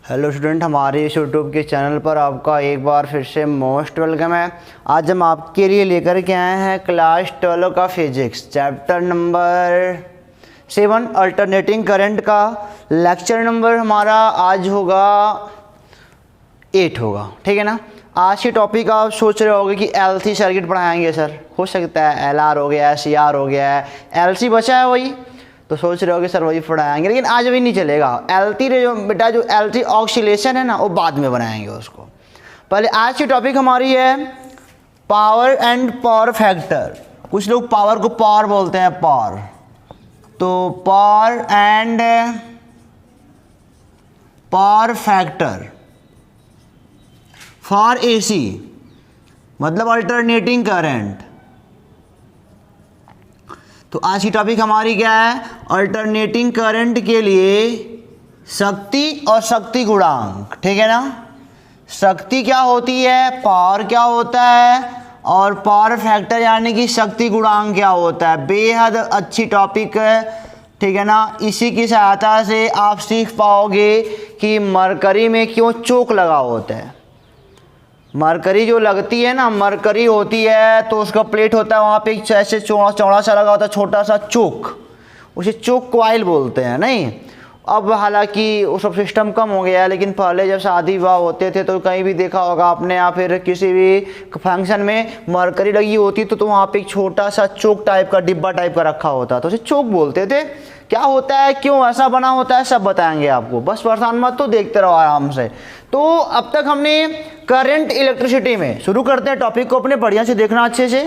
Hello student, हमारे इस YouTube के चैनल पर आपका एक बार फिर से मोस्ट वेलकम है। आज हम आपके लिए लेकर के आए हैं क्लास 12 का physics chapter number 7 alternating current का लेक्चर नंबर हमारा आज होगा 8 होगा, ठीक है ना। आज की टॉपिक आप सोच रहे होंगे कि एलसी सर्किट पढ़ाएंगे सर, हो सकता है एलआर हो गया है, सीआर हो गया है, एलसी बचा है वही, तो सोच रहे हो कि सर वही पढ़ाएंगे, लेकिन आज भी नहीं चलेगा। एलटी जो बेटा जो एलटी ऑक्सीलेशन है ना, वो बाद में बनाएंगे उसको। पहले आज की टॉपिक हमारी है पावर एंड पावर फैक्टर। कुछ लोग पावर को पावर बोलते हैं, पावर, तो power and power factor for AC मतलब अल्टरनेटिंग करंट। तो आज की टॉपिक हमारी क्या है? अल्टरनेटिंग करंट के लिए शक्ति और शक्ति गुणांक, ठीक है ना। शक्ति क्या होती है, पावर क्या होता है, और पावर फैक्टर यानी कि शक्ति गुणांक क्या होता है। बेहद अच्छी टॉपिक है, ठीक है ना। इसी की सहायता से आप सीख पाओगे कि मरकरी में क्यों चोक लगा होता है। मरकरी जो लगती है ना, मरकरी होती है तो उसका प्लेट होता है, वहाँ पे एक ऐसे चौड़ा सा लगा होता है छोटा सा चोक, उसे चोक कॉइल बोलते हैं। नहीं, अब हालांकि वो सब सिस्टम कम हो गया है, लेकिन पहले जब शादी विवाह होते थे तो कहीं भी देखा होगा आपने, या फिर किसी भी फंक्शन में मरकरी लगी होती तो वहाँ पे एक छोटा सा चोक टाइप का डिब्बा टाइप का रखा होता, तो उसे चोक बोलते थे। क्या होता है, क्यों ऐसा बना होता है, सब बताएंगे आपको, बस परेशान मत, तो देखते रहो आराम से। तो अब तक हमने करंट इलेक्ट्रिसिटी में, शुरू करते हैं टॉपिक को अपने, बढ़िया से देखना अच्छे से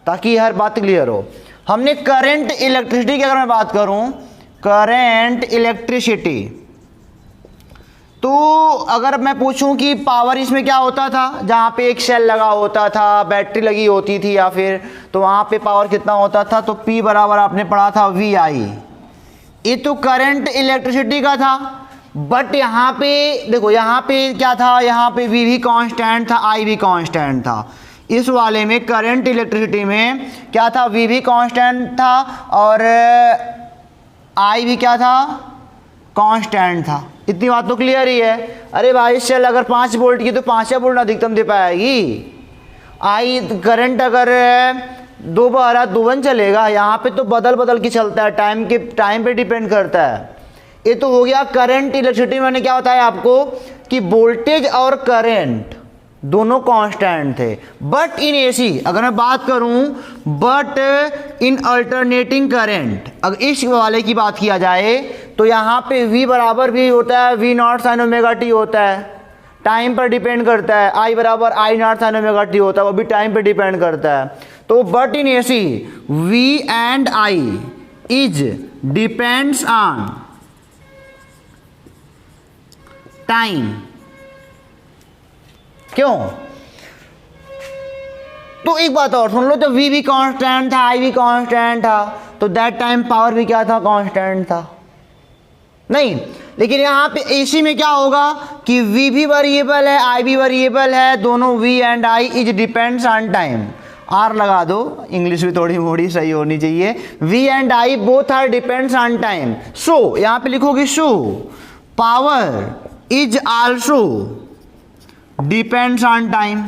ताकि हर बात क्लियर हो। हमने करंट इलेक्ट्रिसिटी की अगर मैं बात करूं, करंट इलेक्ट्रिसिटी, तो अगर मैं पूछूं कि पावर इसमें क्या होता था, जहां पे एक सेल लगा होता था, बैटरी लगी होती थी या फिर, तो वहां पे पावर कितना होता था, तो P बराबर आपने पढ़ा था VI। ये तो करंट इलेक्ट्रिसिटी का था, बट यहाँ पे देखो, यहाँ पे क्या था, यहाँ पे V भी कांस्टेंट था, I भी कांस्टेंट था। इस वाले में करंट इलेक्ट्रिसिटी में क्या था, V भी कांस्टेंट था और I भी क्या था, कांस्टेंट था। इतनी बात तो क्लियर ही है। अरे भाई, सेल अगर 5 वोल्ट की तो 5 वोल्ट अधिकतम दे पाएगी। I करंट अगर 2/2 चलेगा, यहाँ पे तो बदल बदल के चलता है, टाइम पे डिपेंड करता है। ये तो हो गया करंट इलेक्ट्रिसिटी। मैंने क्या बताया आपको कि वोल्टेज और करंट दोनों कांस्टेंट थे। बट इन एसी अगर मैं बात करूं, बट इन अल्टरनेटिंग करंट, अगर इस वाले की बात किया जाए तो यहाँ पे V बराबर भी होता है V0 sin ओमेगा टी होता है, टाइम पर डिपेंड करता है। I बराबर I0 sin ओमेगा टी होता है, वो भी टाइम पर डिपेंड करता है। तो but in AC V and I is depends on time. क्यों? तो एक बात और सुन लो, तो V भी कांस्टेंट था, I भी कांस्टेंट था, तो दैट टाइम पावर भी क्या था, कांस्टेंट था। नहीं, लेकिन यहाँ पे AC में क्या होगा कि V भी वेरिएबल है, I भी वेरिएबल है, दोनों V and I is depends on time. R लगा दो, इंग्लिश भी थोड़ी मोड़ी सही होनी चाहिए। V and I both are depends on time. So यहाँ पे लिखोगे so power is also depends on time.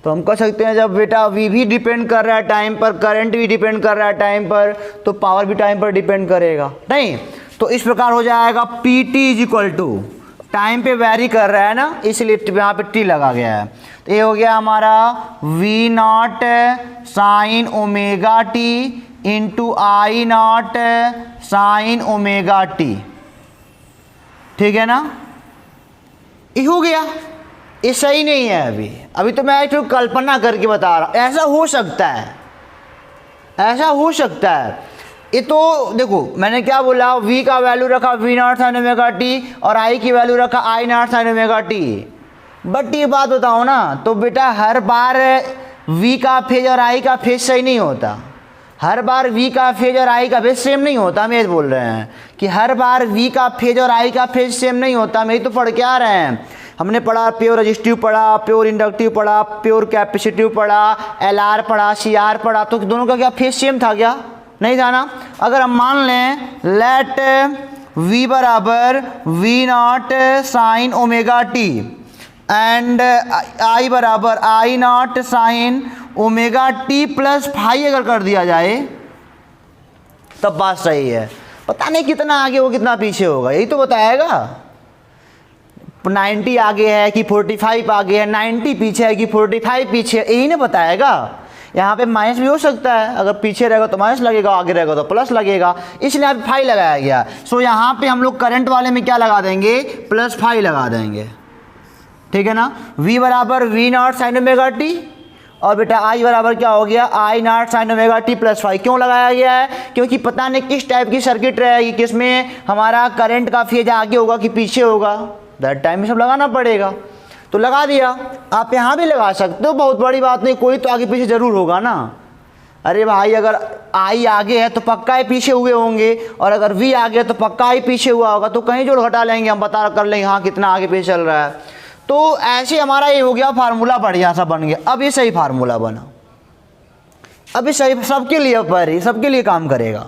तो हम कह सकते हैं जब बेटा V भी डिपेंड कर रहा है टाइम पर, करंट भी डिपेंड कर रहा है टाइम पर, तो पावर भी टाइम पर डिपेंड करेगा। नहीं, तो इस प्रकार हो जाएगा PT is equal to, time पे वेरी कर रहा है ना, इसलिए यहाँ पे T लगा गया है। तो ये हो गया हमारा V0 sign omega T into I0 sign omega T, ठीक है ना। ये हो गया। ये सही नहीं है, अभी तो मैं एक कल्पना करके बता रहा हूँ, ऐसा हो सकता है, ऐसा हो सकता है। ये तो देखो मैंने क्या बोला, V का वैल्यू रखा V0 साइन ओमेगा टी और I की वैल्यू रखा I0 sign omega T. But ये बात बताओ ना, तो बेटा हर बार V का फेज और I का फेज सही नहीं होता, हर बार V का फेज और I का फेज सेम नहीं होता। हम ये बोल रहे हैं कि हर बार V का फेज और I का फेज सेम नहीं होता। हम यही तो पढ़ के आ रहे हैं, हमने पढ़ा प्योर रजिस्टिव पढ़ा, प्योर इंडक्टिव पढ़ा, प्योर कैपेसिटिव पढ़ा, LR पढ़ा, CR पढ़ा, तो दोनों का क्या फेज सेम था क्या? नहीं जाना। अगर हम मान लें लेट v बराबर v not sine omega T and i बराबर i not sine omega T plus phi अगर कर दिया जाए तब बात सही है। पता नहीं कितना आगे हो कितना पीछे होगा, यही तो बताएगा। 90 आगे है कि 45 आगे है, 90 पीछे है कि 45 पीछे है, यही ना बताएगा। यहाँ पे माइनस भी हो सकता है, अगर पीछे रहेगा तो माइनस लगेगा, आगे रहेगा तो प्लस लगेगा, इसलिए यहाँ पे 5 लगाया गया। सो यहाँ पे हम लोग करंट वाले में क्या लगा देंगे, +5 लगा देंगे, ठीक है ना। v बराबर v not sine omega T और बेटा i बराबर क्या हो गया, i not sine omega T +5। क्यों लगाया गया है, क्योंकि पता नहीं किस टाइप की सर्किट रहेगी, किसमें हमारा करंट का फेज आगे होगा कि पीछे होगा, दैट टाइम में सब लगाना पड़ेगा। तो लगा दिया। आप यहाँ भी लगा सकते हो, बहुत बड़ी बात नहीं, कोई तो आगे पीछे ज़रूर होगा ना। अरे भाई अगर i आगे है तो पक्का ही पीछे हुए होंगे, और अगर v आगे है तो पक्का ही पीछे हुआ होगा, तो कहीं जोड़ घटा लेंगे, हम बता कर लेंगे हाँ कितना आगे पीछे चल रहा है। तो ऐसे हमारा ये हो गया फार्मूला, बढ़िया सा बन गया। अब ये सही फार्मूला बना, अब ये सही सबके लिए पर सबके लिए काम करेगा।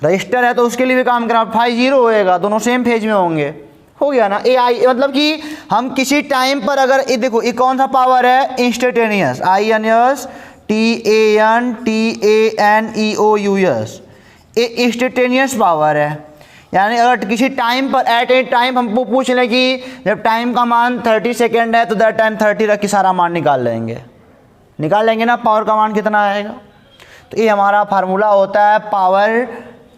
रजिस्टर है तो उसके लिए भी काम करेगा, 5 0 होएगा, दोनों सेम फेज में होंगे, हो गया ना। ए आई मतलब कि हम किसी टाइम पर अगर ये देखो ये कौन सा पावर है, इंस्टेंटेनियस, INS TANEOUS, ये इंस्टेंटेनियस पावर है। यानी अगर किसी टाइम पर एट ए टाइम हमको पूछ लें कि जब टाइम का मान 30 सेकेंड है तो दैट टाइम 30 रख के सारा मान निकाल लेंगे ना, पावर का मान कितना आएगा। तो ये हमारा फार्मूला होता है पावर,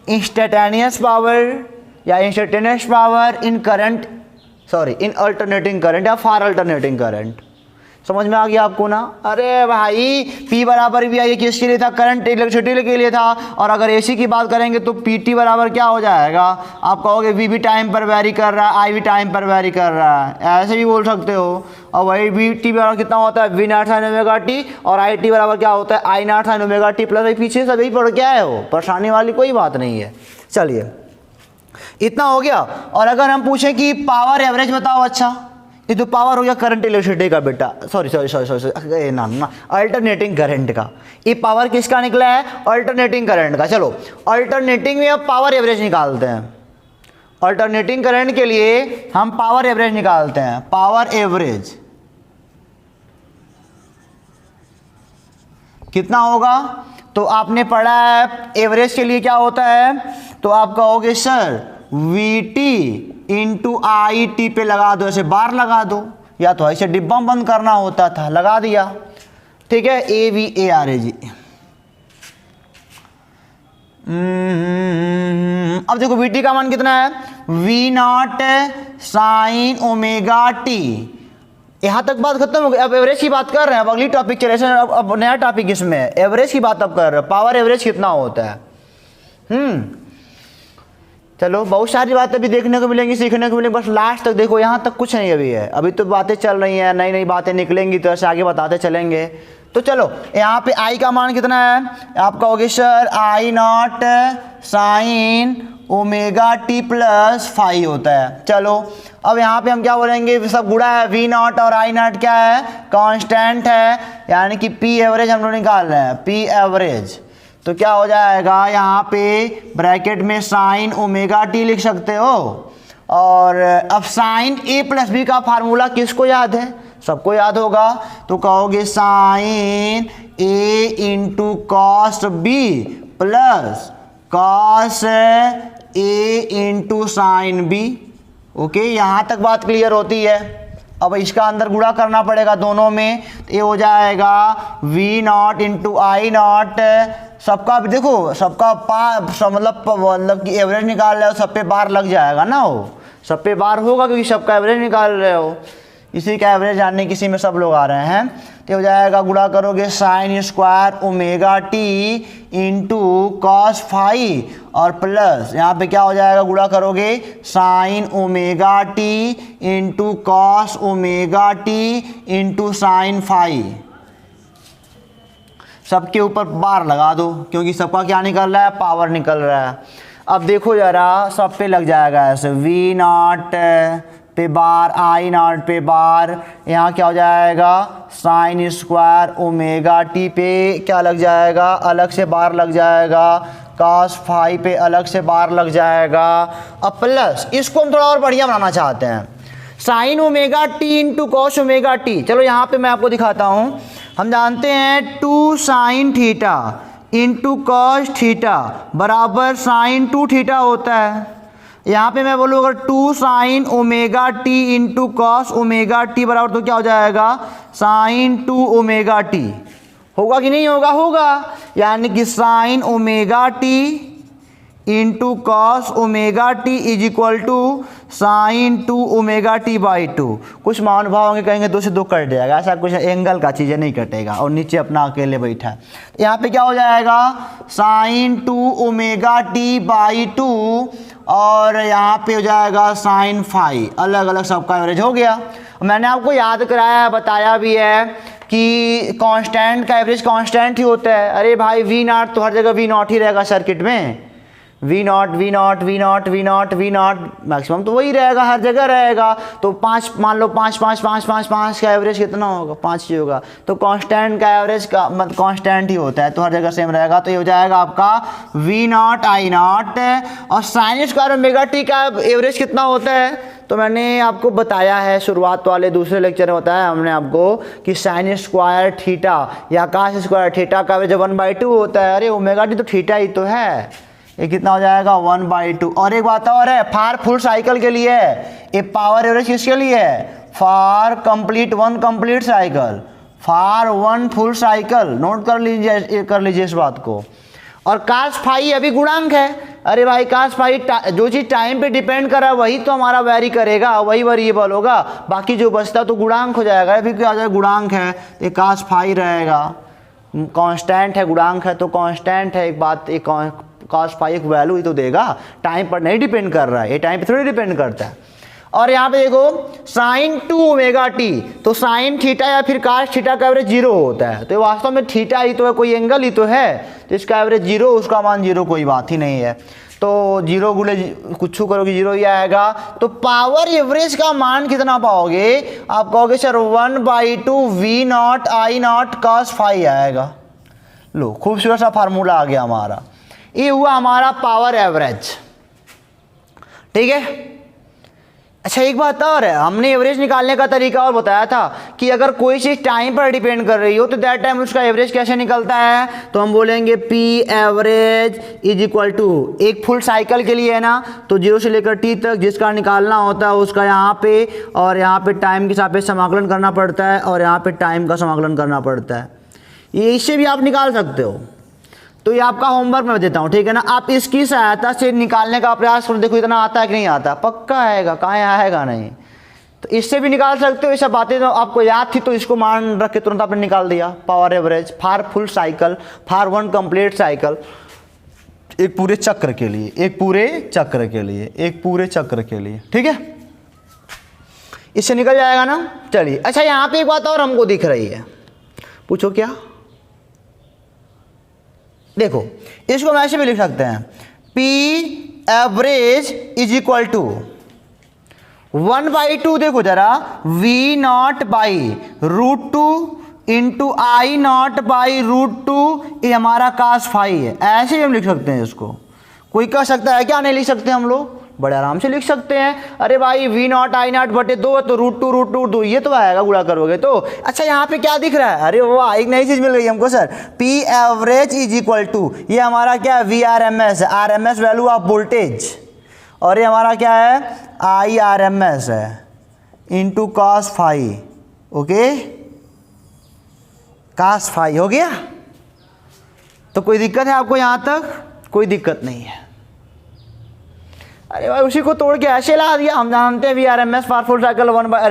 इंस्टेंटेनियस पावर या instantaneous power in current, sorry in alternating current या फार अल्टरनेटिंग करंट। समझ में आ गया आपको ना। अरे भाई P बराबर भी आई किसके लिए था, करंट इलेक्ट्रिसिटी के लिए था। और अगर AC की बात करेंगे तो PT बराबर क्या हो जाएगा, आप कहोगे V भी टाइम पर वेरी कर रहा है, I भी टाइम पर वेरी कर रहा है, ऐसे भी बोल सकते हो। और वही VT बराबर कितना होता है, V not sine omega T, और IT बराबर क्या होता है, I not sine omega T plus पीछे सभी पर क्या है, वो परेशानी वाली कोई बात नहीं है। चलिए इतना हो गया। और अगर हम पूछें कि पावर एवरेज बताओ, अच्छा ये तो पावर हो गया करंट इलेक्ट्रिसिटी का बेटा, सॉरी ना अल्टरनेटिंग करंट का। ये पावर किसका निकला है, अल्टरनेटिंग करंट का। चलो अल्टरनेटिंग में अब पावर एवरेज निकालते हैं। अल्टरनेटिंग करंट के लिए हम पावर एवरेज निकालते हैं। पावर एवरेज कितना होगा, तो आपने पढ़ा है एवरेज के लिए क्या होता है, तो आप कहोगे सर VT इंटू IT पे लगा दो, ऐसे बार लगा दो, या तो ऐसे डिब्बा बंद करना होता था, लगा दिया, ठीक है। AVARAG। अब देखो VT का मान कितना है, V not sine omega T. यहाँ तक बात खत्म हो गई, अब एवरेज की बात कर रहे हैं। अब अगली टॉपिक चले, अब नया टॉपिक इसमें है, एवरेज की बात अब कर रहे हैं, पावर एवरेज कितना होता है। चलो बहुत सारी बातें भी देखने को मिलेंगी, सीखने को मिलेंगी, बस लास्ट तक देखो, यहाँ तक कुछ नहीं अभी है, अभी तो बातें चल रही हैं, नई नई बातें निकलेंगी तो ऐसे आगे बताते चलेंगे। तो चलो यहाँ पे I का मान कितना है, आप कहोगे sir I not sine omega T plus phi होता है। चलो अब यहाँ पे हम क्या बोलेंगे, सब गुड़ा है, V नॉट और I नॉट क्या है, कांस्टेंट है, यानी कि P एवरेज हम लोग निकाल रहे हैं, P एवरेज। तो क्या हो जाएगा, यहाँ पे ब्रैकेट में साइन ओमेगा टी लिख सकते हो। और अब साइन A प्लस B का फार्मूला किसको याद है, सबको याद होगा, तो कहोगे sine A into cos B plus cos A into sine B। Okay, यहाँ तक बात क्लियर होती है। अब इसका अंदर गुणा करना पड़ेगा दोनों में, तो ये हो जाएगा V not into I not, सबका देखो सबका मतलब कि एवरेज निकाल रहे हो, सब पे बार लग जाएगा ना, वो सब पे बार होगा क्योंकि सबका एवरेज निकाल रहे हो, इसी का एवरेज जानने किसी में सब लोग आ रहे हैं। तो हो जाएगा गुणा करोगे sine square omega T into cos phi और प्लस यहाँ पे क्या हो जाएगा, गुणा करोगे sine omega T into cos omega T into sine phi. सबके ऊपर बार लगा दो क्योंकि सबका क्या निकल रहा है, पावर निकल रहा है। अब देखो जरा, सब पे लग जाएगा ऐसे, V नॉट पे बार, I नॉट पे बार, यहाँ क्या हो जाएगा साइन स्क्वायर ओमेगा टी पे क्या लग जाएगा, अलग से बार लग जाएगा cos फाई पे अलग से बार लग जाएगा। अब प्लस इसको हम थोड़ा और बढ़िया बनाना चाहते हैं, sign omega T into cos omega T. चलो यहाँ पे मैं आपको दिखाता हूँ। हम जानते हैं 2 sine theta into cos theta बराबर साइन 2 थीटा होता है। यहाँ पे मैं बोलूँ अगर 2 sign omega T into cos omega T बराबर तो क्या हो जाएगा, साइन 2 ओमेगा टी। होगा कि नहीं होगा? होगा। यानी कि sine omega T into cos omega T is equal to sine 2 omega T by 2। कुछ महानुभाव होंगे कहेंगे 2 से 2 कट जाएगा, ऐसा कुछ एंगल का चीज़ नहीं कटेगा। और नीचे अपना अकेले बैठा है, यहाँ पे क्या हो जाएगा, साइन 2 ओमेगा टी बाई 2 और यहाँ पे हो जाएगा साइन फाई। अलग अलग सबका एवरेज हो गया। मैंने आपको याद कराया है, बताया भी है कि कांस्टेंट का एवरेज कांस्टेंट ही होता है। अरे भाई वी नॉट तो हर जगह वी नॉट ही रहेगा सर्किट में, V nought V nought V nought V nought V nought maximum तो वही रहेगा, हर जगह रहेगा। तो 5 मान लो 5 5 5 5 5 का एवरेज कितना होगा, 5 ही होगा। तो कांस्टेंट का एवरेज का मतलब कांस्टेंट ही होता है, तो हर जगह सेम रहेगा। तो ये हो जाएगा आपका वी नॉट आई नॉट। और साइन स्क्वायर ओमेगा टी का एवरेज कितना होता है, तो मैंने आपको बताया है शुरुआत वाले दूसरे लेक्चर में बताया हमने आपको कि साइन स्क्वायर थीटा या कास स्क्वायर थीटा का एवरेज 1/2 होता है। अरे ओमेगा टी तो थीटा ही तो है, ये कितना हो जाएगा 1/2। और एक बात और है, फार फुल साइकिल के लिए ये पावर एवरेज किसके लिए है, फार कंप्लीट 1 कंप्लीट साइकिल, फार 1 फुल साइकिल। नोट कर लीजिए इस बात को। और कास फाई अभी गुणांक है। अरे भाई कास फाई जो चीज़ टाइम पे डिपेंड कर रहा है वही तो हमारा वेरी करेगा, वही वेरिएबल होगा। बाकी जो बचता तो गुणांक हो जाएगा। अभी क्या हो जाएगा, गुणांक है तो कास फाई रहेगा। कांस्टेंट है, गुणांक है तो कांस्टेंट है। एक बात, एक कॉस फाई एक वैल्यू ही तो देगा, टाइम पर नहीं डिपेंड कर रहा है, ये टाइम पे थोड़ी डिपेंड करता है। और यहाँ पे देखो साइन 2 ओमेगा टी, तो साइन थीटा या फिर कास थीटा का एवरेज 0 होता है। तो वास्तव में थीटा ही तो है, कोई एंगल ही तो है, तो इसका एवरेज 0, उसका मान 0, कोई बात ही नहीं है। तो 0 गुणे कुछ करोगे 0 ही आएगा। तो पावर एवरेज का मान कितना पाओगे, आप कहोगे sir 1/2 V nought I nought cos phi आएगा। लो खूबसूरत सा फार्मूला आ गया हमारा, ये हुआ हमारा पावर एवरेज। ठीक है। अच्छा एक बात और है, हमने एवरेज निकालने का तरीका और बताया था कि अगर कोई चीज़ टाइम पर डिपेंड कर रही हो तो दैट टाइम उसका एवरेज कैसे निकलता है, तो हम बोलेंगे P average is equal to, एक फुल साइकिल के लिए है ना, तो 0 से लेकर टी तक जिसका निकालना होता है उसका यहाँ पे और यहाँ पे टाइम के सापेक्ष समाकलन करना पड़ता है और यहाँ पे टाइम का समाकलन करना पड़ता है। ये इससे भी आप निकाल सकते हो। तो ये आपका होमवर्क मैं देता हूँ, ठीक है ना। आप इसकी सहायता से निकालने का प्रयास करो, देखो इतना आता है कि नहीं आता, पक्का आएगा, कहाँ आएगा नहीं। तो इससे भी निकाल सकते हो। ये सब बातें तो आपको याद थी तो इसको मान रख के तुरंत आपने निकाल दिया। पावर एवरेज फार फुल साइकिल, फार 1 कंप्लीट साइकिल, एक पूरे चक्र के लिए, एक पूरे चक्र के लिए, एक पूरे चक्र के लिए, ठीक है। इससे निकल जाएगा ना। चलिए अच्छा यहाँ पे एक बात और हमको दिख रही है, पूछो क्या। देखो इसको हम ऐसे भी लिख सकते हैं, P average is equal to 1/2, देखो जरा, V not by √2 into I nought by √2, ये हमारा कास फाई है। ऐसे भी हम लिख सकते हैं इसको। कोई कह सकता है क्या नहीं लिख सकते, हम लोग बड़े आराम से लिख सकते हैं। अरे भाई V नॉट आई नॉट बटे 2 तो √2 ये तो आएगा, गुणा करोगे तो। अच्छा यहाँ पे क्या दिख रहा है, अरे वाह एक नई चीज़ मिल गई हमको sir, P average is equal to, ये हमारा क्या है, VRMS है, RMS वैल्यू ऑफ वोल्टेज, और ये हमारा क्या है, IRMS है into cos phi. Okay, cos phi हो गया। तो कोई दिक्कत है आपको यहाँ तक? कोई दिक्कत नहीं है। अरे भाई उसी को तोड़ के ऐसे ला दिया। हम जानते हैं VRMS far full cycle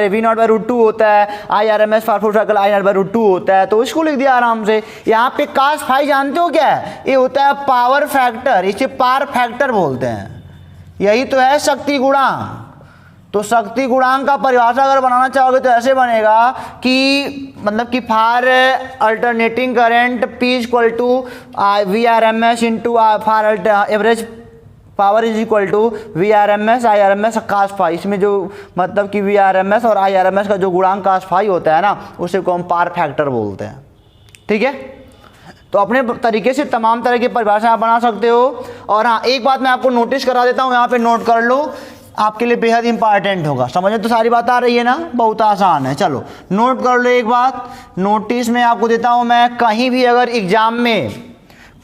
V not by √2 होता है, IRMS far full cycle I not by √2 होता है, तो इसको लिख दिया आराम से। यहाँ पे कास फाई जानते हो क्या है, ये होता है पावर फैक्टर, इसे पावर फैक्टर बोलते हैं। यही तो है शक्ति गुणांक। तो शक्ति गुणांक का परिभाषा अगर बनाना चाहोगे तो ऐसे बनेगा कि मतलब कि for alternating current P equal to VRMS into for average power is equal to VRMS IRMS cos phi. इसमें जो मतलब कि VRMS और IRMS का जो गुणांक कास फाई होता है ना, उसे को हम पावर फैक्टर बोलते हैं। ठीक है, तो अपने तरीके से तमाम तरह की परिभाषा बना सकते हो। और हाँ, एक बात मैं आपको नोटिस करा देता हूँ, यहाँ पे नोट कर लो, आपके लिए बेहद इंपॉर्टेंट होगा। समझ में तो सारी बात आ रही है ना, बहुत आसान है। चलो नोट कर लो एक बात, नोटिस में आपको देता हूँ मैं, कहीं भी अगर एग्जाम में,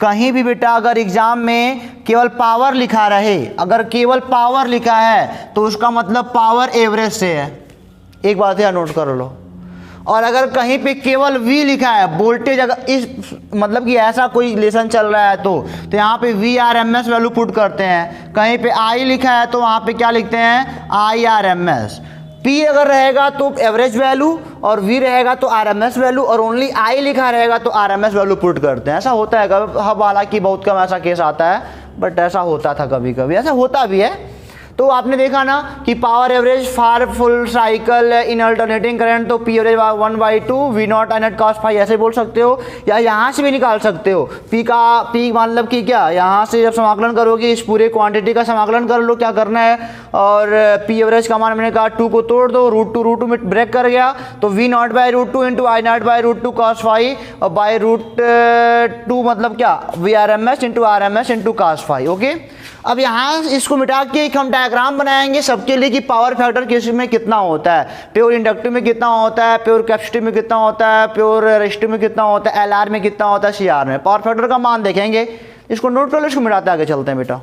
कहीं भी बेटा अगर एग्जाम में केवल पावर लिखा रहे, अगर केवल पावर लिखा है तो उसका मतलब पावर एवरेज से है, एक बात है नोट कर लो। और अगर कहीं पे केवल V लिखा है, वोल्टेज, अगर इस मतलब कि ऐसा कोई लेसन चल रहा है तो यहाँ पे VRMS वैल्यू पुट करते हैं। कहीं पे I लिखा है तो वहाँ पे क्या लिखते हैं, IRMS। P अगर रहेगा तो एवरेज वैल्यू, और V रहेगा तो RMS वैल्यू, और ओनली I लिखा रहेगा तो RMS वैल्यू पुट करते हैं। ऐसा होता है कभी, हालांकि बहुत कम ऐसा केस आता है, बट ऐसा होता था कभी कभी, ऐसा होता भी है। तो आपने देखा ना कि power average for full cycle in alternating current, तो P average 1/2 V nought I nought cos phi, ऐसे बोल सकते हो, या यहाँ से भी निकाल सकते हो। P मतलब कि क्या, यहाँ से जब समाकलन करोगे इस पूरे क्वांटिटी का समाकलन कर लो, क्या करना है, और P एवरेज का मान मैंने कहा 2 को तोड़ दो, √2 में ब्रेक कर गया, तो V not by √2 into I nought by √2 cos phi, और बाई √2 मतलब क्या, VRMS into RMS into cos phi. Okay, अब यहाँ इसको मिटा के एक हम डायग्राम बनाएंगे सबके लिए कि पावर फैक्टर किस में कितना होता है, प्योर इंडक्टिव में कितना होता है, प्योर कैपेसिटिव में कितना होता है, प्योर रेजिस्टिव में कितना होता है, LR में कितना होता है, CR में। पावर फैक्टर का मान देखेंगे, इसको नोट कर लो, इसको मिटाते आगे चलते हैं बेटा।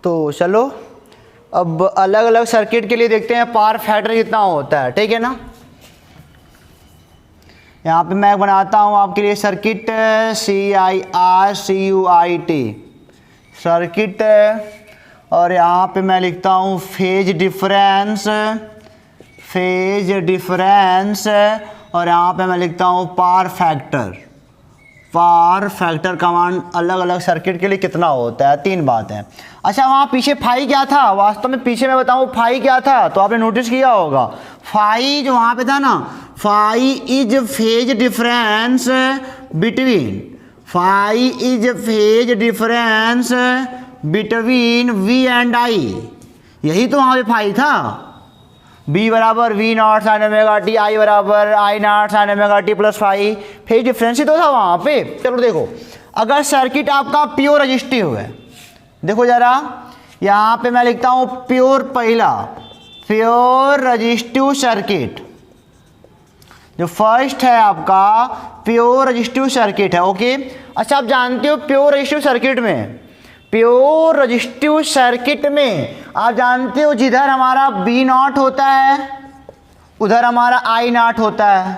तो चलो अब अलग अलग सर्किट के लिए देखते हैं पावर फैक्टर कितना होता है, ठीक है ना। यहाँ पे मैं बनाता हूँ आपके लिए सर्किट, CIRCUIT सर्किट, और यहाँ पे मैं लिखता हूँ फेज डिफरेंस, और यहाँ पे मैं लिखता हूँ पावर फैक्टर। पावर फैक्टर का मान अलग अलग सर्किट के लिए कितना होता है, 3 बात है। अच्छा, वहाँ पीछे फाई क्या था, वास्तव में पीछे मैं बताऊँ फाई क्या था, तो आपने नोटिस किया होगा, फाई जो वहाँ पे था ना, phi is phase difference between, phi is phase difference between V and I, यही तो वहाँ पे फाई था। B बराबर V not sine omega t, I बराबर I not sine omega T plus phi, phase difference ही तो था वहाँ पे। चलो देखो, अगर सर्किट आपका प्योर रजिस्टिव है, देखो जरा यहाँ पे मैं लिखता हूँ प्योर, पहला प्योर रजिस्टिव सर्किट, जो फर्स्ट है आपका प्योर रजिस्टिव सर्किट है। ओके, अच्छा आप जानते हो प्योर रजिस्टिव सर्किट में, प्योर रजिस्टिव सर्किट में आप जानते हो जिधर हमारा B नॉट होता है उधर हमारा I नॉट होता है,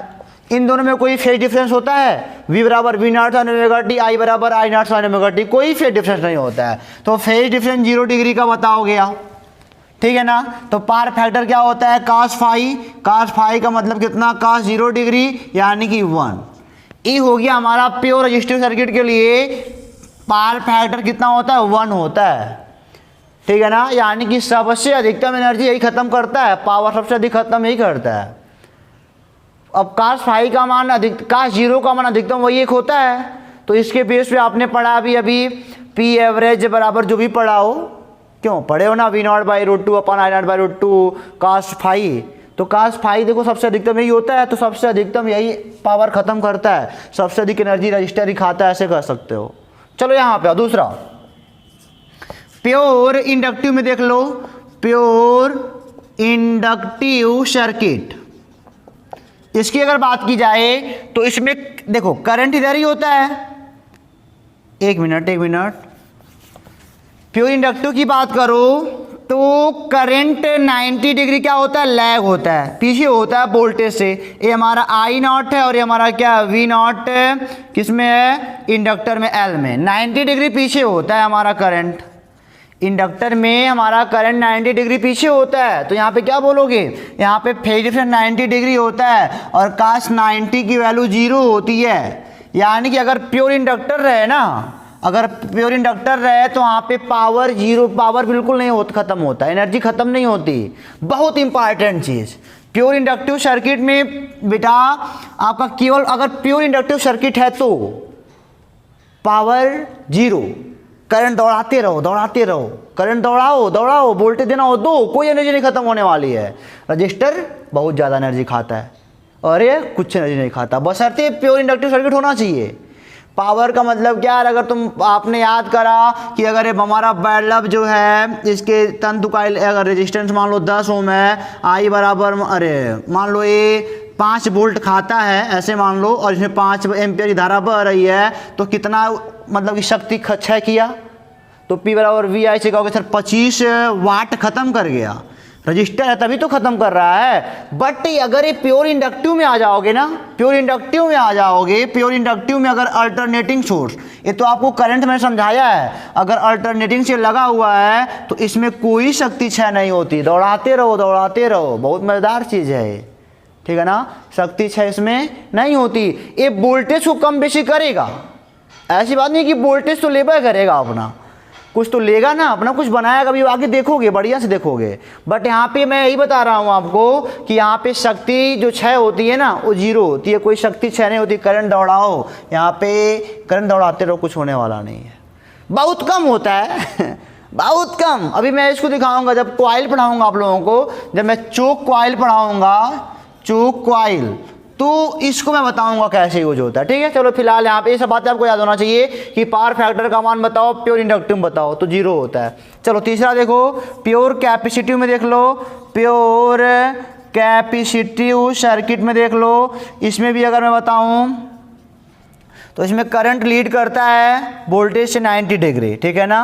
इन दोनों में कोई फेज डिफरेंस होता है, V बराबर V not sine omega t, I बराबर I not sine omega T, कोई फेज डिफरेंस नहीं होता है। तो फेज डिफरेंस 0 डिग्री का बताओगे आप, ठीक है ना। तो पावर फैक्टर क्या होता है, cos फाई, cos फाई का मतलब कितना, cos 0 डिग्री यानी कि 1। ये हो गया हमारा प्योर रजिस्टिव सर्किट के लिए पावर फैक्टर कितना होता है, 1 होता है, ठीक है ना। यानी कि सबसे अधिकतम एनर्जी यही खत्म करता है, पावर सबसे अधिक खत्म यही करता है। अब cos फाई का मान cos 0 का मान अधिकतम वही एक होता है, तो इसके बेस पे आपने पढ़ा अभी P एवरेज बराबर जो भी पढ़ा हो, क्यों पढ़े हो ना, V नॉट बाई √2 अपन I not by √2 cos phi, तो cos फाई देखो सबसे अधिकतम यही होता है, तो सबसे अधिकतम यही पावर खत्म करता है, सबसे अधिक एनर्जी रजिस्टर ही खाता है, ऐसे कर सकते हो। चलो यहाँ पे दूसरा प्योर इंडक्टिव में देख लो, प्योर इंडक्टिव सर्किट, इसकी अगर बात की जाए तो इसमें देखो करंट इधर ही होता है, एक मिनट, प्योर इंडक्टिव की बात करो तो करंट 90 डिग्री क्या होता है, लैग होता है, पीछे होता है वोल्टेज से। ये हमारा I नॉट है और ये हमारा क्या V नॉट किस में है, इंडक्टर में L में, 90 डिग्री पीछे होता है हमारा करंट, इंडक्टर में हमारा करंट 90 डिग्री पीछे होता है। तो यहाँ पे क्या बोलोगे, यहाँ पे फेज डिफरेंस 90 डिग्री होता है और cos 90 की वैल्यू 0 होती है। यानी कि अगर प्योर इंडक्टर रहे ना, अगर प्योर इंडक्टर रहे तो वहाँ पे पावर 0, पावर बिल्कुल नहीं होता, खत्म होता है, एनर्जी खत्म नहीं होती। बहुत इंपॉर्टेंट चीज़, प्योर इंडक्टिव सर्किट में बेटा आपका केवल अगर प्योर इंडक्टिव सर्किट है तो पावर 0, करंट दौड़ाते रहो, करंट दौड़ाओ, वोल्टेज देना हो दो, कोई एनर्जी नहीं खत्म होने वाली है। रजिस्टर बहुत ज़्यादा एनर्जी खाता है, और ये कुछ एनर्जी नहीं खाता, बशर्ते प्योर इंडक्टिव सर्किट होना चाहिए। पावर का मतलब क्या है, अगर आपने याद करा कि अगर हमारा बल्ब जो है इसके तंतु का अगर रेजिस्टेंस मान लो 10 ओम है, आई बराबर मान लो ये 5 वोल्ट खाता है ऐसे मान लो, और इसमें 5 एम्पियर की धारा बह रही है, तो कितना मतलब कि शक्ति क्षय किया, तो P बराबर वी आई से कहोगे सर 25 वाट खत्म कर गया। रजिस्टर है तभी तो खत्म कर रहा है। बट अगर ये प्योर इंडक्टिव में आ जाओगे ना, प्योर इंडक्टिव में आ जाओगे, प्योर इंडक्टिव में अगर अल्टरनेटिंग सोर्स, ये तो आपको करंट में समझाया है, अगर अल्टरनेटिंग से लगा हुआ है तो इसमें कोई शक्ति क्षय नहीं होती, दौड़ाते रहो दौड़ाते रहो, बहुत मज़ेदार चीज़ है, ठीक है ना। शक्ति क्षय इसमें नहीं होती। ये वोल्टेज को कम बेशी करेगा, ऐसी बात नहीं कि वोल्टेज तो लेबर करेगा अपना, कुछ तो लेगा ना अपना, कुछ बनाया कभी आगे देखोगे, बढ़िया से देखोगे। बट यहाँ पे मैं यही बता रहा हूँ आपको कि यहाँ पे शक्ति जो क्षय होती है ना वो जीरो होती है, कोई शक्ति क्षय नहीं होती। करंट दौड़ाओ, यहाँ पे करंट दौड़ाते रहो, कुछ होने वाला नहीं है, बहुत कम होता है बहुत कम। अभी मैं इसको दिखाऊंगा जब कॉइल पढ़ाऊंगा आप लोगों को, जब मैं चोक कॉइल पढ़ाऊंगा, चोक कॉइल, तो इसको मैं बताऊंगा कैसे यूज होता है, ठीक है। चलो फिलहाल यहाँ पे ये सब बातें आपको याद होना चाहिए कि पावर फैक्टर का मान बताओ, प्योर इंडक्टिव बताओ, तो जीरो होता है। चलो तीसरा देखो, प्योर कैपेसिटिव में देख लो, प्योर कैपेसिटिव सर्किट में देख लो, इसमें भी अगर मैं बताऊं तो इसमें करंट लीड करता है वोल्टेज से 90 डिग्री, ठीक है ना।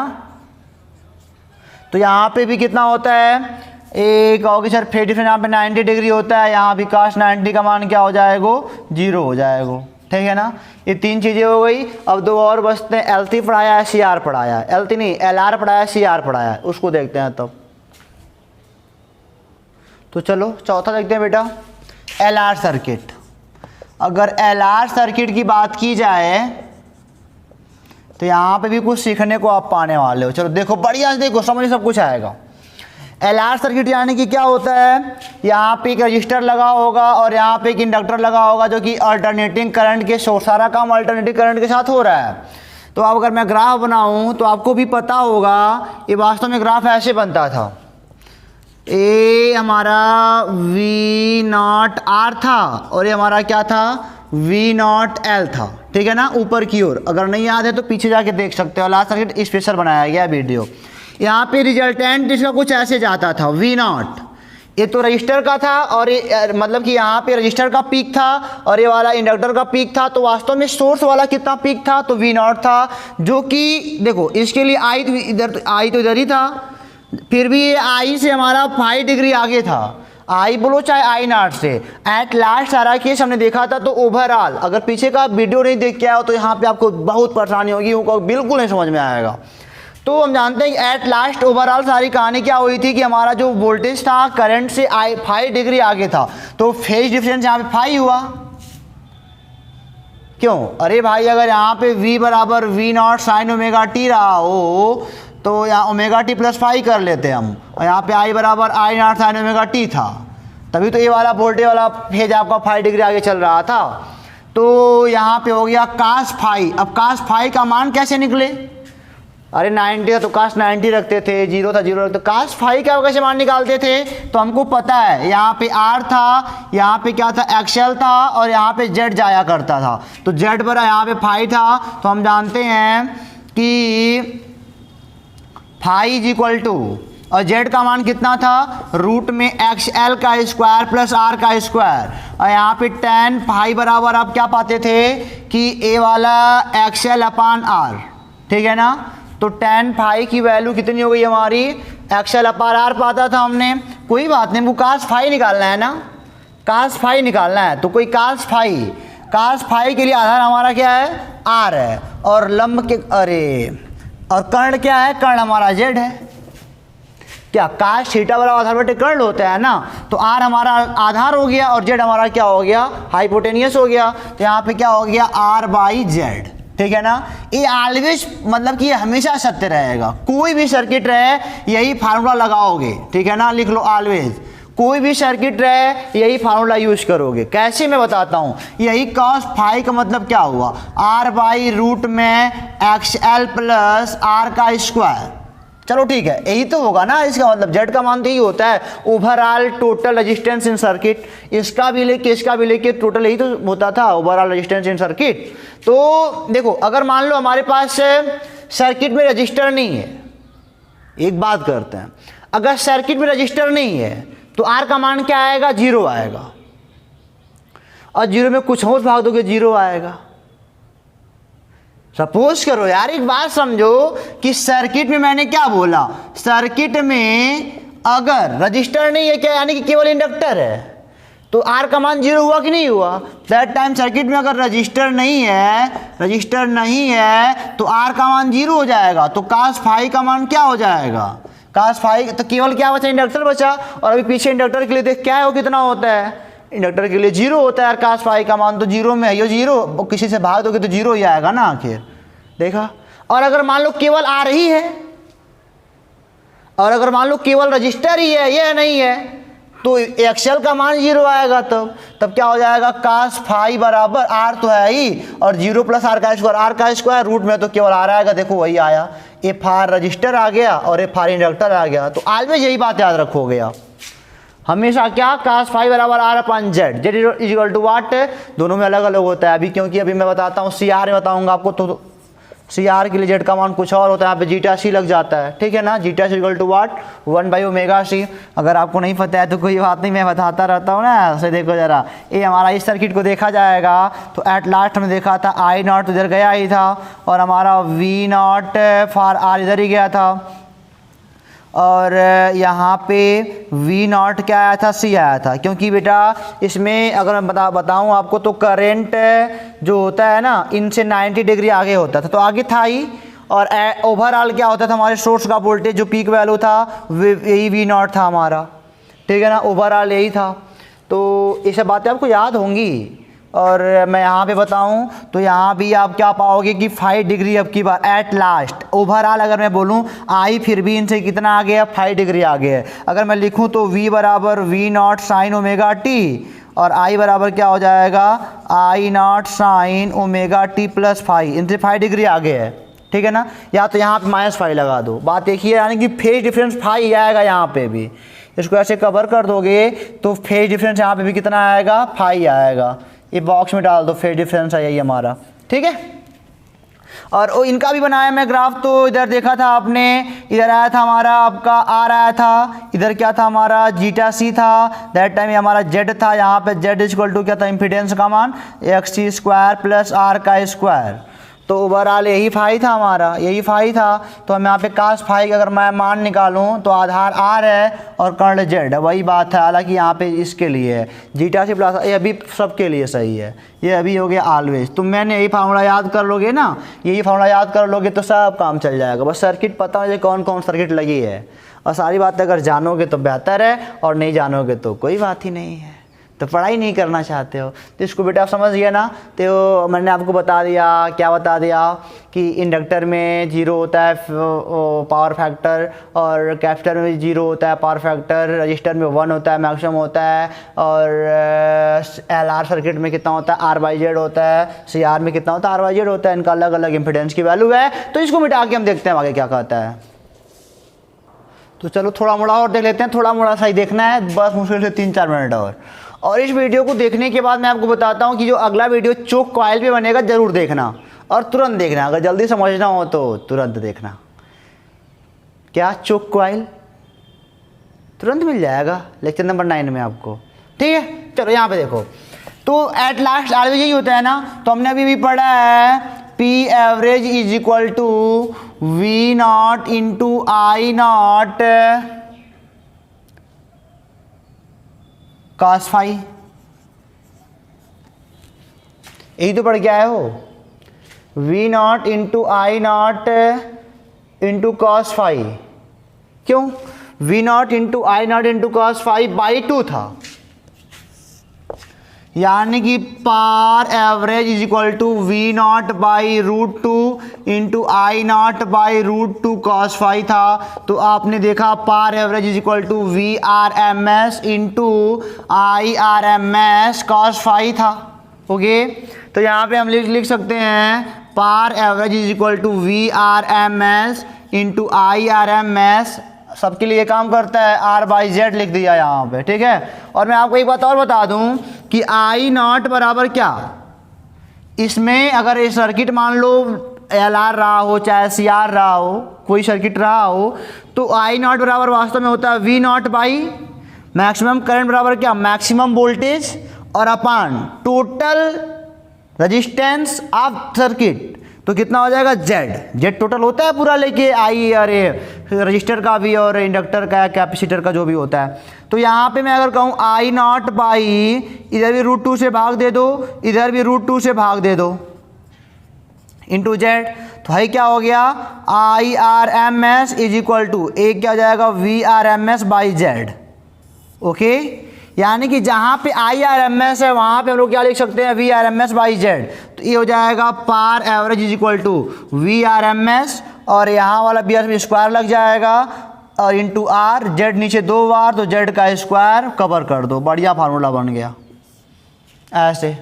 तो यहाँ पे भी कितना होता है, एक कहोगे सर फेज डिफरेंस यहाँ पे 90 डिग्री होता है, यहाँ भी काश 90 का मान क्या हो जाएगा, जीरो हो जाएगा, ठीक है ना। ये तीन चीज़ें हो गई। अब दो और बचते हैं, LT पढ़ाया है, CR पढ़ाया है, LT नहीं LR पढ़ाया है, CR पढ़ाया है, उसको देखते हैं तब। तो चलो चौथा देखते हैं बेटा, LR सर्किट। अगर LR सर्किट की बात की जाए तो यहाँ पे भी कुछ सीखने को आप पाने वाले हो। चलो देखो बढ़िया से देखो, समझ सब कुछ आएगा। LR सर्किट यानी कि क्या होता है, यहाँ पे एक रजिस्टर लगा होगा और यहाँ पे एक इंडक्टर लगा होगा जो कि अल्टरनेटिंग करंट के सोर्स, सारा काम अल्टरनेटिंग करंट के साथ हो रहा है। तो अब अगर मैं ग्राफ बनाऊँ तो आपको भी पता होगा, ये वास्तव में ग्राफ ऐसे बनता था, ये हमारा V0R था और ये हमारा क्या था, V0L था, ठीक है ना, ऊपर की ओर। अगर नहीं याद है तो पीछे जाके देख सकते हो, LR सर्किट स्पेशल बनाया गया वीडियो। यहाँ पे रिजल्टेंट इसका कुछ ऐसे जाता था, V0, ये तो रजिस्टर का था और ये मतलब कि यहाँ पे रजिस्टर का पीक था और ये वाला इंडक्टर का पीक था। तो वास्तव में सोर्स वाला कितना पीक था, तो V0 था, जो कि देखो इसके लिए आई तो इधर ही था, फिर भी ये आई से हमारा 5 डिग्री आगे था, आई बोलो चाहे I0 से। एट लास्ट सारा केस हमने देखा था। तो ओवरऑल अगर पीछे का वीडियो नहीं देख के आया तो यहाँ पे आपको बहुत परेशानी होगी, उनको बिल्कुल नहीं समझ में आएगा। तो हम जानते हैं कि एट लास्ट ओवरऑल सारी कहानी क्या हुई थी कि हमारा जो वोल्टेज था करंट से 5 डिग्री आगे था, तो फेज डिफरेंस यहाँ पे 5 हुआ। क्यों, अरे भाई अगर यहाँ पे V बराबर V0 साइन ओमेगा टी रहा हो तो यहाँ ओमेगा टी प्लस 5 कर लेते हम, और यहाँ पे I बराबर I0 साइन ओमेगा टी था, तभी तो ये वाला वोल्टेज वाला फेज आपका 5 डिग्री आगे चल रहा था। तो यहाँ पे हो गया कास 5। अब कास 5 का मान कैसे निकले, अरे 90 था तो काश 90 रखते थे, 0 था 0 रखते, काश 5 का कैसे मान निकालते थे। तो हमको पता है यहाँ पे R था, यहाँ पे क्या था XL था, और यहाँ पे Z जाया करता था। तो Z बरा यहाँ पे 5 था, तो हम जानते हैं कि 5 इज इक्वल टू, और Z का मान कितना था, रूट में XL का स्क्वायर प्लस R का स्क्वायर, और यहाँ पे tan फाई बराबर आप क्या पाते थे कि A वाला XL अपान R, ठीक है ना। तो tan फाई की वैल्यू कितनी हो गई हमारी, XL अपान R पाता था हमने, कोई बात नहीं, वो कास फाई निकालना है ना, कास फाई निकालना है। तो कोई कास फाई के लिए आधार हमारा क्या है, R है, और लंब के और कर्ण क्या है, कर्ण हमारा Z है। क्या काश थीटा बराबर आधार बटे कर्ण होता है ना, तो R हमारा आधार हो गया और Z हमारा क्या हो गया, हाइपोटेनियस हो गया। तो यहाँ पे क्या हो गया, R/Z, ठीक है ना। ये ऑलवेज मतलब कि ये हमेशा सत्य रहेगा, कोई भी सर्किट रहे यही फार्मूला लगाओगे, ठीक है ना, लिख लो ऑलवेज, कोई भी सर्किट रहे यही फार्मूला यूज करोगे। कैसे मैं बताता हूँ, यही cos फाई का मतलब क्या हुआ, R/रूट में XL प्लस R का स्क्वायर, चलो ठीक है, यही तो होगा ना इसका मतलब, जेड का मान तो यही होता है, overall total resistance in circuit. इसका भी लेके टोटल यही तो होता था, ओवरऑल रेजिस्टेंस इन सर्किट। तो देखो अगर मान लो हमारे पास सर्किट में रजिस्टर नहीं है, एक बात करते हैं, अगर सर्किट में रजिस्टर नहीं है तो आर का मान क्या आएगा, 0 आएगा, और 0 में कुछ और भाग दोगे 0 आएगा। सपोज करो यार, एक बात समझो कि सर्किट में मैंने क्या बोला, सर्किट में अगर रजिस्टर नहीं है क्या, यानी कि केवल इंडक्टर है, तो आर का मान 0 हुआ कि नहीं हुआ। दैट टाइम सर्किट में अगर रजिस्टर नहीं है तो आर का मान 0 हो जाएगा। तो cos फाई का मान क्या हो जाएगा, cos फाई, तो केवल क्या बचा, इंडक्टर बचा। और अभी पीछे इंडक्टर के लिए देख क्या है, वो कितना होता है, इंडक्टर के लिए 0 होता है यार, cos फाई का मान तो 0 में है, ये 0 किसी से भाग दोगे तो 0 ही आएगा ना आखिर, देखा। और अगर मान लो केवल आ रही है, और अगर मान लो केवल रजिस्टर ही है, ये नहीं है, तो एक्सएल का मान 0 आएगा। तब क्या हो जाएगा, cos फाई बराबर आर तो है ही, और 0 प्लस आर का स्क्वायर, रूट में तो केवल आर आएगा, देखो वही आया, एफ आर रजिस्टर आ गया और एफ आर इंडक्टर आ गया। तो ऑलवेज यही बात याद रखोगे आप हमेशा, क्या, cos फाई बराबर आर अपन Z, Z is equal to what, दोनों में अलग अलग होता है अभी, क्योंकि अभी मैं बताता हूँ सी आर में बताऊँगा आपको, तो सी आर के लिए जेड का मान कुछ और होता है, यहाँ पे जीटा सी लग जाता है, ठीक है ना। जीटा सी इक्वल टू वाट, 1/ओमेगा सी। अगर आपको नहीं पता है तो कोई बात नहीं, मैं बताता रहता हूँ ना। ऐसे देखो जरा, ये हमारा इस सर्किट को देखा जाएगा तो एट लास्ट में देखा था आई नॉट इधर गया ही था, और हमारा वी नॉट फॉर आर इधर ही गया था, और यहाँ पे V नॉट क्या आया था, C आया था। क्योंकि बेटा इसमें अगर मैं बताऊँ आपको तो करंट जो होता है ना, इनसे 90 डिग्री आगे होता था, तो आगे था ही। और ओवरऑल क्या होता था, हमारे सोर्स का वोल्टेज जो पीक वैल्यू था यही V नॉट था हमारा, ठीक है ना, ओवरऑल यही था। तो ये सब बातें आपको याद होंगी। और मैं यहाँ पे बताऊँ तो यहाँ भी आप क्या पाओगे कि 5 डिग्री अब की बार एट लास्ट, ओवरऑल अगर मैं बोलूँ आई फिर भी इनसे कितना आगे है, 5 डिग्री आगे है। अगर मैं लिखूँ तो V बराबर V not sine omega T, और I बराबर क्या हो जाएगा, I not sine omega T plus 5, इनसे 5 डिग्री आगे है, ठीक है ना। या तो यहाँ पे -5 लगा दो, बात देखिए, यानी कि फेज डिफरेंस 5 आएगा यहाँ पे भी। इसको ऐसे कवर कर दोगे तो फेज डिफरेंस यहाँ पे भी कितना आएगा, 5 आएगा। ये बॉक्स में डाल दो, फेज डिफरेंस है यही हमारा, ठीक है। और इनका भी बनाया मैं ग्राफ, तो इधर देखा था आपने, इधर आया था हमारा आपका आर आया था, इधर क्या था हमारा जीटा सी था, दैट टाइम ये हमारा जेड था। यहाँ पे जेड इक्वल टू क्या था, इम्पीडेंस का मान XC स्क्वायर प्लस आर का स्क्वायर। तो ओवरऑल यही फाई था हमारा, यही फाई था। तो हम यहाँ पे cos फाई का अगर मैं मान निकालूँ तो आधार आर है और कर्ण जेड है, वही बात है। हालांकि यहाँ पे इसके लिए है जीटा से प्लस, ये अभी सबके लिए सही है, ये अभी हो गया ऑलवेज। तो मैंने यही फार्मूला याद कर लोगे ना, यही फार्मूला याद कर लोगे तो सब काम चल जाएगा। बस सर्किट पता है कौन कौन सर्किट लगी है, और सारी बातें अगर जानोगे तो बेहतर है, और नहीं जानोगे तो कोई बात ही नहीं है। तो पढ़ाई नहीं करना चाहते हो तो इसको बेटा आप समझ गए ना। तो मैंने आपको बता दिया, क्या बता दिया कि इंडक्टर में 0 होता है पावर फैक्टर, और कैपेसिटर में 0 होता है पावर फैक्टर, रजिस्टर में 1 होता है मैक्सिमम होता है, और LR सर्किट में कितना होता है, R/Z होता है, CR में कितना होता है, R/Z होता है। इनका अलग अलग इम्पीडेंस की वैल्यू है। तो इसको मिटा के हम देखते हैं आगे क्या कहता है। तो चलो थोड़ा मोड़ा और देख लेते हैं, थोड़ा मोड़ा सही देखना है, बस मुश्किल से 3-4 मिनट और इस वीडियो को देखने के बाद मैं आपको बताता हूँ कि जो अगला वीडियो चोक कॉइल पे बनेगा ज़रूर देखना, और तुरंत देखना। अगर जल्दी समझना हो तो तुरंत देखना। क्या, चोक कॉइल तुरंत मिल जाएगा लेक्चर नंबर 9 में आपको, ठीक है। चलो यहाँ पे देखो, तो एट लास्ट ऑलवेज यही होता है ना। तो हमने अभी भी पढ़ा है P average is equal to V not into I not cos phi, यही तो पढ़ के आए हो। V not into I not into cos phi, क्यों, V not into I not into cos phi by 2 था, यानी कि power average is equal to V not by √2 into I not by √2 cos phi था। तो आपने देखा power average is equal to VRMS into IRMS cos phi था, okay. तो यहाँ पे हम लिख सकते हैं power average is equal to VRMS into I R M S, सबके लिए काम करता है, आर बाई जेड लिख दिया यहाँ पे, ठीक है। और मैं आपको एक बात और बता दूँ कि आई नॉट बराबर क्या, इसमें अगर ये सर्किट मान लो एल आर रहा हो चाहे सी आर रहा हो, कोई सर्किट रहा हो, तो आई नॉट बराबर वास्तव में होता है V nought by maximum current बराबर क्या, मैक्सिमम वोल्टेज और upon total resistance of circuit. तो कितना हो जाएगा, जेड टोटल होता है पूरा लेके आई और रजिस्टर का भी और इंडक्टर का कैपेसिटर का जो भी होता है। तो यहाँ पे मैं अगर कहूँ आई नॉट बाई, इधर भी √2 से भाग दे दो, इधर भी √2 से भाग दे दो, इंटू जेड। तो भाई क्या हो गया, I R M S is equal to एक क्या हो जाएगा, V R M S by Z. Okay, यानी कि जहाँ पे आई आर एम एस है वहाँ पे हम लोग क्या लिख सकते हैं, V R M S by Z. तो ये हो जाएगा power average is equal to V R M S, और यहाँ वाला बी आर में स्क्वायर लग जाएगा और इंटू आर, जेड नीचे 2 बार तो जेड का स्क्वायर कवर कर दो, बढ़िया फार्मूला बन गया। ऐसे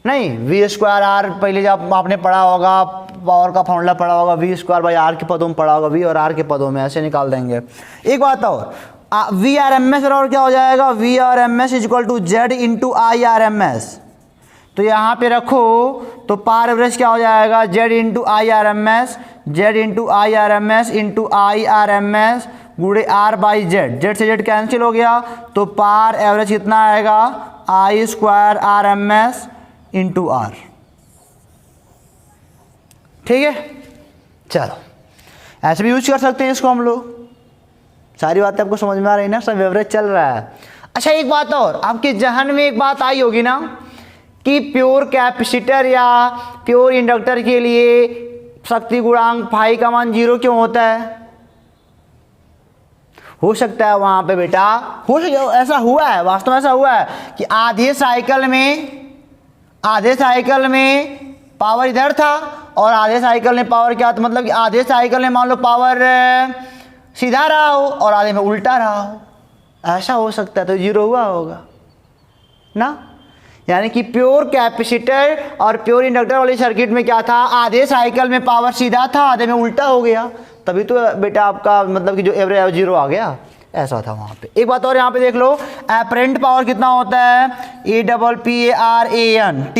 नहीं, वी स्क्वायर आर पहले जब आपने पढ़ा होगा, पावर का फार्मूला पढ़ा होगा, वी स्क्वायर बाई आर के पदों में पढ़ा होगा, वी और आर के पदों में ऐसे निकाल देंगे। एक बात और, वी आर एम एस और क्या हो जाएगा, V R M S is equal to Z into I R M S. तो यहाँ पे रखो तो पार एवरेज क्या हो जाएगा, Z into I R M S, Z into I R M S into I R M S गुड़े R by Z, Z से जेड कैंसिल हो गया, तो पार एवरेज कितना आएगा, I square R M S into R. ठीक है, चलो ऐसे भी यूज कर सकते हैं इसको हम लोग। सारी बातें आपको समझ में आ रही ना, सब एवरेज चल रहा है। अच्छा एक बात और, आपके जहन में एक बात आई होगी ना कि प्योर कैपेसिटर या प्योर इंडक्टर के लिए शक्ति गुणांक फाई का मान 0 क्यों होता है। हो सकता है वहां पे बेटा, हो सकता ऐसा हुआ है, वास्तव में ऐसा हुआ है कि आधे साइकिल में पावर इधर था और आधे साइकिल में पावर क्या था, मतलब कि आधे साइकिल में मान लो पावर सीधा रहा हो और आधे में उल्टा रहा हो, ऐसा हो सकता है, तो 0 हुआ होगा ना। यानी कि प्योर कैपेसिटर और प्योर इंडक्टर वाली सर्किट में क्या था, आधे साइकिल में पावर सीधा था, आधे में उल्टा हो गया, तभी तो बेटा आपका मतलब कि जो एवरेज 0 आ गया, ऐसा था वहाँ पे। एक बात और यहाँ पे देख लो, एपरेंट पावर कितना होता है, APPARANT।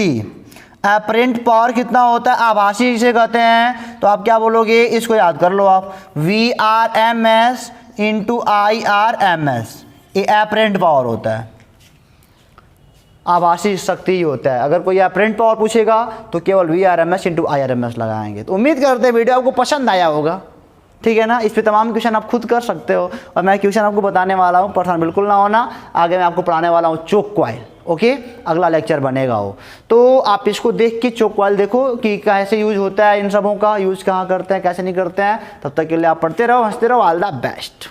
एपरेंट पावर कितना होता है, आभासी जिसे कहते हैं, तो आप क्या बोलोगे, इसको याद कर लो आप, VRMS इंटू IRMS, ये एपरेंट पावर होता है, आभासी शक्ति ही होता है। अगर कोई एपरेंट पावर पूछेगा तो केवल VRMS इंटू IRMS लगाएंगे। तो उम्मीद करते हैं वीडियो आपको पसंद आया होगा, ठीक है ना। इस पे तमाम क्वेश्चन आप खुद कर सकते हो और मैं क्वेश्चन आपको बताने वाला हूँ, परेशान बिल्कुल ना होना। आगे मैं आपको पढ़ाने वाला हूँ चोक कॉइल, ओके, अगला लेक्चर बनेगा हो, तो आप इसको देख के चोक कॉइल देखो कि कैसे यूज होता है, इन सबों का यूज कहाँ करते हैं, कैसे नहीं करते हैं। तब तक के लिए आप पढ़ते रहो, हंसते रहो, ऑल द बेस्ट।